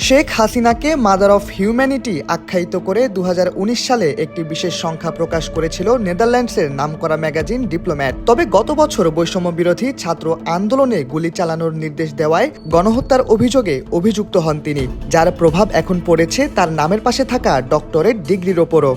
শেখ হাসিনাকে mother of humanity আখ্যায়িত করে 2019 সালে একটি বিশেষ সংখ্যা প্রকাশ করেছিল নেদারল্যান্ডসের নামকরা ম্যাগাজিন ডিপ্লোম্যাট। তবে গত বছর বৈষম্য বিরোধী ছাত্র আন্দোলনে গুলি চালানোর নির্দেশ দেওয়ায় গণহত্যার অভিযোগে অভিযুক্ত হন তিনি, যার প্রভাব এখন পড়েছে তার নামের পাশে থাকা ডক্টরেট ডিগ্রির ওপরও।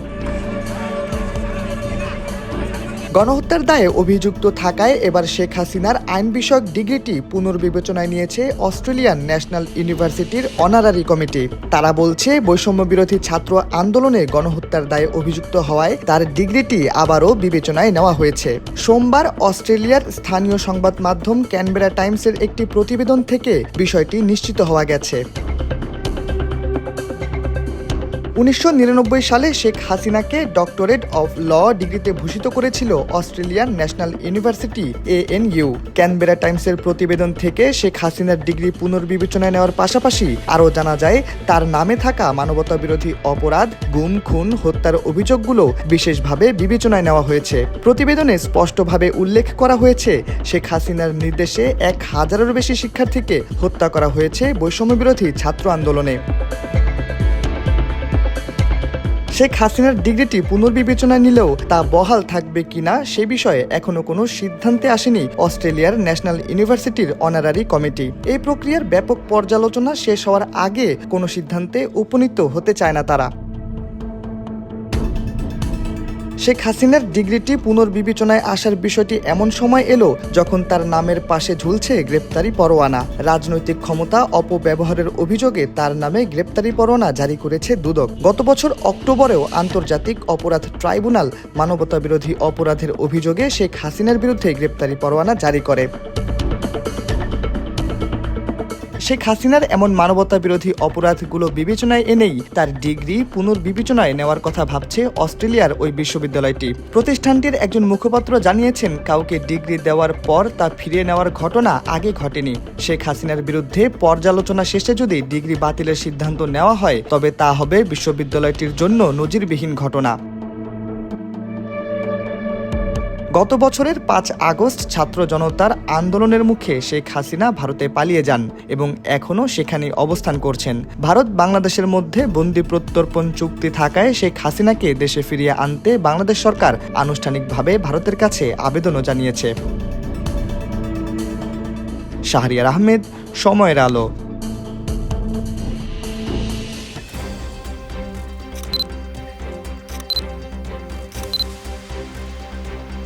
গণহত্যার দায়ে অভিযুক্ত থাকায় এবার শেখ হাসিনার আইন বিষয়ক ডিগ্রিটি পুনর্বিবেচনায় নিয়েছে অস্ট্রেলিয়ান ন্যাশনাল ইউনিভার্সিটির অনারারি কমিটি। তারা বলছে, বৈষম্য বিরোধী ছাত্র আন্দোলনে গণহত্যার দায়ে অভিযুক্ত হওয়ায় তার ডিগ্রিটি আবারও বিবেচনায় নেওয়া হয়েছে। সোমবার অস্ট্রেলিয়ার স্থানীয় সংবাদ মাধ্যম ক্যানবেরা টাইমসের একটি প্রতিবেদন থেকে বিষয়টি নিশ্চিত হওয়া গেছে। 1999 সালে শেখ হাসিনাকে ডক্টরেট অফ ল ডিগ্রিতে ভূষিত করেছিল Australian national university ANU। Canberra টাইমসের প্রতিবেদন থেকে শেখ হাসিনার ডিগ্রি পুনর্বিবেচনায় নেওয়ার পাশাপাশি আরও জানা যায়, তার নামে থাকা মানবতাবিরোধী অপরাধ, গুম, খুন, হত্যার অভিযোগগুলো বিশেষভাবে বিবেচনায় নেওয়া হয়েছে। প্রতিবেদনে স্পষ্টভাবে উল্লেখ করা হয়েছে, শেখ হাসিনার নির্দেশে 1000-এরও বেশি শিক্ষার্থীকে হত্যা করা হয়েছে বৈষম্যবিরোধী ছাত্র আন্দোলনে। শেখ হাসিনার ডিগ্রিটি পুনর্বিবেচনায় নিলেও তা বহাল থাকবে কিনা সে বিষয়ে এখনো কোনো সিদ্ধান্তে আসেনি অস্ট্রেলিয়ার ন্যাশনাল ইউনিভার্সিটির অনারারি কমিটি। এই প্রক্রিয়ার ব্যাপক পর্যালোচনা শেষ হওয়ার আগে কোনো সিদ্ধান্তে উপনীত হতে চায় না তারা। শেখ হাসিনার ডিগ্রিটি পুনর্বিবেচনায় আসার বিষয়টি এমন সময় এলো যখন তার নামের পাশে ঝুলছে গ্রেপ্তারি পরোয়ানা। রাজনৈতিক ক্ষমতা অপব্যবহারের অভিযোগে তার নামে গ্রেপ্তারি পরোয়ানা জারি করেছে দুদক। গত বছর অক্টোবরেও আন্তর্জাতিক অপরাধ ট্রাইব্যুনাল মানবতাবিরোধী অপরাধের অভিযোগে শেখ হাসিনার বিরুদ্ধে গ্রেপ্তারি পরোয়ানা জারি করে। শেখ হাসিনার এমন মানবতা বিরোধী অপরাধগুলো বিবেচনায় এনেই তার ডিগ্রি পুনর্বিবেচনায় নেওয়ার কথা ভাবছে অস্ট্রেলিয়ার ওই বিশ্ববিদ্যালয়টি। প্রতিষ্ঠানটির একজন মুখপাত্র জানিয়েছেন, কাউকে ডিগ্রি দেওয়ার পর তা ফিরিয়ে নেওয়ার ঘটনা আগে ঘটেনি। শেখ হাসিনার বিরুদ্ধে পর্যালোচনা শেষে যদি ডিগ্রি বাতিলের সিদ্ধান্ত নেওয়া হয়, তবে তা হবে বিশ্ববিদ্যালয়টির জন্য নজিরবিহীন ঘটনা। গত বছরের 5 আগস্ট ছাত্র জনতার আন্দোলনের মুখে শেখ হাসিনা ভারতে পালিয়ে যান এবং এখনও সেখানে অবস্থান করছেন। ভারত বাংলাদেশের মধ্যে বন্দি প্রত্যর্পণ চুক্তি থাকায় শেখ হাসিনাকে দেশে ফিরিয়ে আনতে বাংলাদেশ সরকার আনুষ্ঠানিকভাবে ভারতের কাছে আবেদনও জানিয়েছে। শাহরিয়ার আহমেদ, সময়ের আলো।